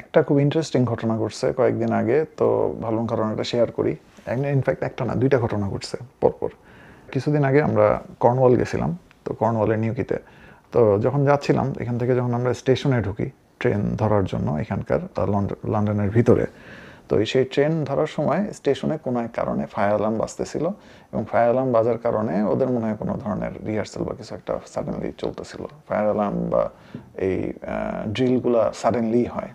একটা খুব ইন্টারেস্টিং ঘটনা ঘটছে কয়েকদিন আগে, তো ভাবলাম ঘটনাটা শেয়ার করি। ইনফ্যাক্ট একটা না, দুইটা ঘটনা ঘটছে পরপর। কিছুদিন আগে আমরা কর্নওয়াল গেছিলাম, তো কর্নওয়ালের নিউকিতে। তো যখন যাচ্ছিলাম এখান থেকে, যখন আমরা স্টেশনে ঢুকি ট্রেন ধরার জন্য এখানকার লন্ডনের ভিতরে, তো সেই ট্রেন ধরার সময় স্টেশনে কোনো এক কারণে ফায়ার অ্যালার্ম বাজতেছিল, এবং ফায়ার অ্যালার্ম বাজার কারণে ওদের মনে হয় কোনো ধরনের রিহার্সাল বা কিছু একটা সাডেনলি চলতেছিল। ফায়ার অ্যালার্ম বা এই ড্রিলগুলো সাডেনলি হয়।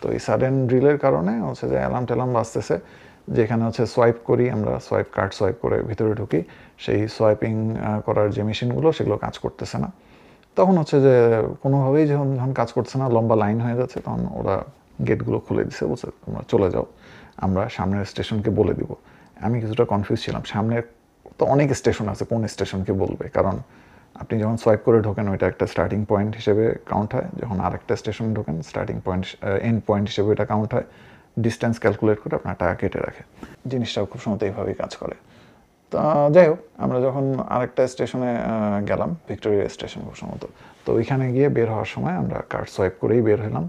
তো এই সাডেন ড্রিলের কারণে হচ্ছে যে অ্যালার্ম ট্যালার্ম বাজতেছে, যেখানে হচ্ছে সোয়াইপ করি আমরা, কার্ড সোয়াইপ করে ভিতরে ঢুকি, সেই সোয়াইপিং করার যে মেশিনগুলো সেগুলো কাজ করতেছে না। তখন হচ্ছে যে কোনোভাবেই যখন কাজ করছে না, লম্বা লাইন হয়ে যাচ্ছে, তখন ওরা গেটগুলো খুলে দিছে, বলছে তোমরা চলে যাও, আমরা সামনের স্টেশনকে বলে দিব। আমি কিছুটা কনফিউজ ছিলাম, সামনের তো অনেক স্টেশন আছে, কোন স্টেশনকে বলবে, কারণ আপনি যখন সোয়াইপ করে ঢোকেন ওইটা একটা স্টার্টিং পয়েন্ট হিসেবে কাউন্ট হয়, যখন আরেকটা স্টেশনে ঢোকেন স্টার্টিং পয়েন্ট এন্ড পয়েন্ট হিসেবে এটা কাউন্ট হয়, ডিস্টেন্স ক্যালকুলেট করে আপনার টাকা কেটে রাখে। জিনিসটাও খুব সময় এইভাবেই কাজ করে। তো যাই হোক, আমরা যখন আরেকটা স্টেশনে গেলাম, ভিক্টোরিয়া স্টেশন খুব সম্ভবত, তো ওইখানে গিয়ে বের হওয়ার সময় আমরা কার্ড সোয়াইপ করেই বের হলাম।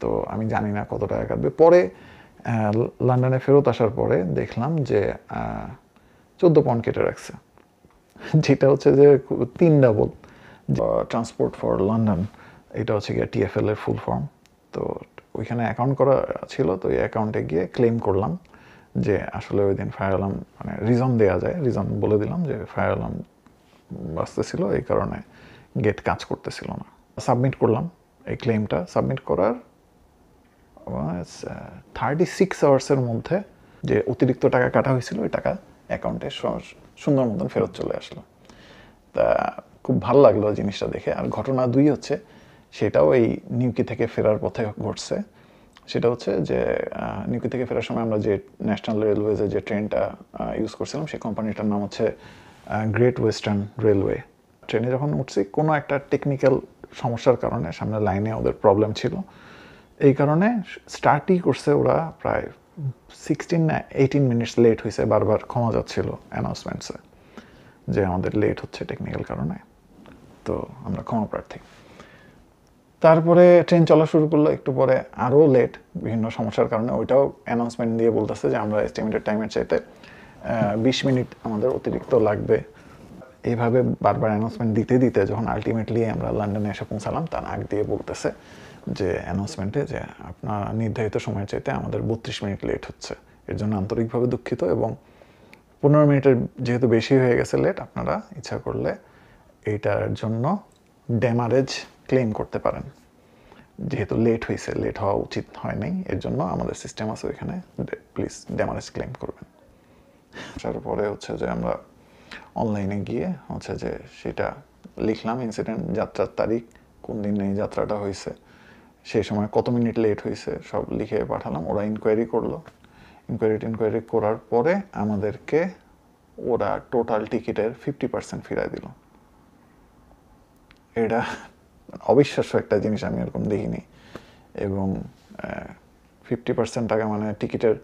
তো আমি জানি না কত টাকা কাটবে। পরে লন্ডনে ফেরত আসার পরে দেখলাম যে 14 পাউন্ড কেটে রাখছে, যেটা হচ্ছে যে 3 ডাবল। ট্রান্সপোর্ট ফর লন্ডন, এটা হচ্ছে গিয়ে TFL এর ফুল ফর্ম। তো ওইখানে অ্যাকাউন্ট করা ছিল, তো এই অ্যাকাউন্টে গিয়ে ক্লেম করলাম যে আসলে ওই দিন ফায়ার অ্যালার্ম, মানে রিজন দেওয়া যায়, রিজন বলে দিলাম যে ফায়ার অ্যালার্ম বাজতেছিল, এই কারণে গেট কাজ করতেছিল না। সাবমিট করলাম এই ক্লেমটা। সাবমিট করার 36 আওয়ার্সের মধ্যে যে অতিরিক্ত টাকা কাটা হয়েছিল ওই টাকা অ্যাকাউন্টে সুন্দর মতন ফেরত চলে আসলো। তা খুব ভালো লাগলো জিনিসটা দেখে। আর ঘটনা 2 হচ্ছে, সেটাও এই নিউকি থেকে ফেরার পথে ঘটছে। সেটা হচ্ছে যে নিউকি থেকে ফেরার সময় আমরা যে ন্যাশনাল রেলওয়েজে যে ট্রেনটা ইউজ করছিলাম, সেই কোম্পানিটার নাম হচ্ছে গ্রেট ওয়েস্টার্ন রেলওয়ে। ট্রেনে যখন উঠছি, কোনো একটা টেকনিক্যাল সমস্যার কারণে সামনে লাইনে ওদের প্রবলেম ছিল, এই কারণে স্টার্টই করছে ওরা প্রায় 16 না 18 মিনিটস লেট হয়েছে। বারবার ক্ষমা যাচ্ছিল অ্যানাউন্সমেন্টসে যে আমাদের লেট হচ্ছে টেকনিক্যাল কারণে, তো আমরা ক্ষমা প্রার্থী। তারপরে ট্রেন চলা শুরু করলো, একটু পরে আরও লেট বিভিন্ন সমস্যার কারণে। ওইটাও অ্যানাউন্সমেন্ট দিয়ে বলতেছে যে আমরা এস্টিমেটেড টাইমের চাইতে 20 মিনিট আমাদের অতিরিক্ত লাগবে। এইভাবে বারবার অ্যানাউন্সমেন্ট দিতে দিতে যখন আলটিমেটলি আমরা লন্ডনে এসে পৌঁছালাম, তার আগ দিয়ে বলতেছে যে অ্যানাউন্সমেন্টে যে আপনার নির্ধারিত সময়ের চাইতে আমাদের 32 মিনিট লেট হচ্ছে। এর জন্য আন্তরিকভাবে দুঃখিত, এবং 15 মিনিটের যেহেতু বেশি হয়ে গেছে লেট, আপনারা ইচ্ছা করলে এইটার জন্য ড্যামারেজ ক্লেম করতে পারেন। যেহেতু লেট হয়েছে, লেট হওয়া উচিত হয় নাই, এর জন্য আমাদের সিস্টেম আছে ওইখানে, প্লিজ ড্যামারেজ ক্লেম করবেন। তারপরে হচ্ছে যে আমরা অনলাইনে গিয়ে হচ্ছে যে সেটা লিখলাম, ইনসিডেন্ট, যাত্রার তারিখ, কোন দিন এই যাত্রাটা হয়েছে, সেই সময় কত মিনিট লেট হয়েছে, সব লিখে পাঠালাম। ওরা ইনকোয়ারি করলো। ইনকোয়ারি করার পরে আমাদেরকে ওরা টোটাল টিকিটের 50% ফিরাই দিল। এটা অবিশ্বাস্য একটা জিনিস, আমি এরকম দেখিনি। এবং 50% টাকা মানে টিকিটের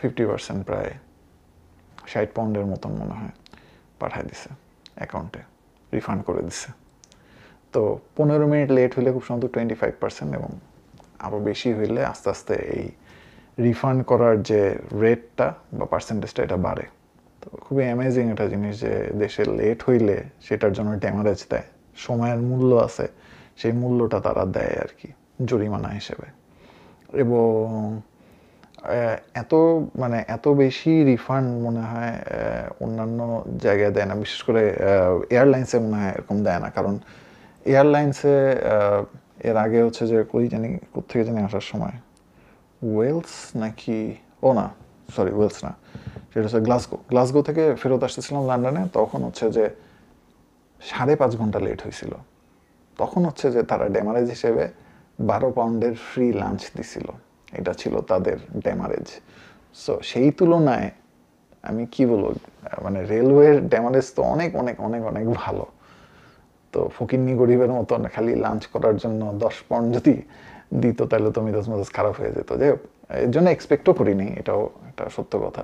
50%, প্রায় 60 পাউন্ডের মতন মনে হয়, পাঠাই দিছে অ্যাকাউন্টে, রিফান্ড করে দিছে। তো 15 মিনিট লেট হইলে খুব সম্ভবত 25%, এবং আরও বেশি হইলে আস্তে আস্তে এই রিফান্ড করার যে রেটটা বা পার্সেন্টেজটা এটা বাড়ে। তো খুবই অ্যামেজিং একটা জিনিস যে দেশে লেট হইলে সেটার জন্য ড্যামারেজ দেয়, সময়ের মূল্য আছে, সেই মূল্যটা তারা দেয় আর কি, জরিমানা হিসেবে। এবং এত বেশি রিফান্ড মনে হয় অন্যান্য জায়গায় দেয় না, বিশেষ করে এয়ারলাইন্সে মনে হয় এরকম দেয় না। কারণ এয়ারলাইন্সে এর আগে হচ্ছে যে কোথেকে জানি আসার সময়, ওয়েলস নাকি, ওয়েলস না, সেটা হচ্ছে গ্লাসগো থেকে ফেরত আসতেছিলাম লন্ডনে, তখন হচ্ছে যে 5.5 ঘন্টা লেট হয়েছিল। তখন হচ্ছে যে তারা ড্যামারেজ হিসেবে 12 পাউন্ডের ফ্রি লাঞ্চ দিছিল, এটা ছিল তাদের ড্যামারেজ। সো সেই তুলনায় আমি কি বলবো, মানে রেলওয়ের ড্যামারেজ তো অনেক অনেক অনেক অনেক ভালো। তো ফকিন্নি গরিবের মতন খালি লাঞ্চ করার জন্য 10 পাউন্ড যদি দিত, তাহলে তো মেজাজ মেজাজ খারাপ হয়ে যেত। যাই হোক, এর জন্য এক্সপেক্টও করিনি, এটাও একটা সত্য কথা।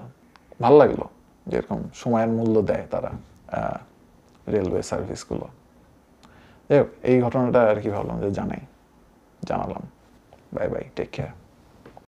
ভালো লাগলো যেরকম সময়ের মূল্য দেয় তারা রেলওয়ে সার্ভিসগুলো। যাই হোক, এই ঘটনাটা আর কি ভাবলাম যে জানালাম। Bye. Bye bye, take care.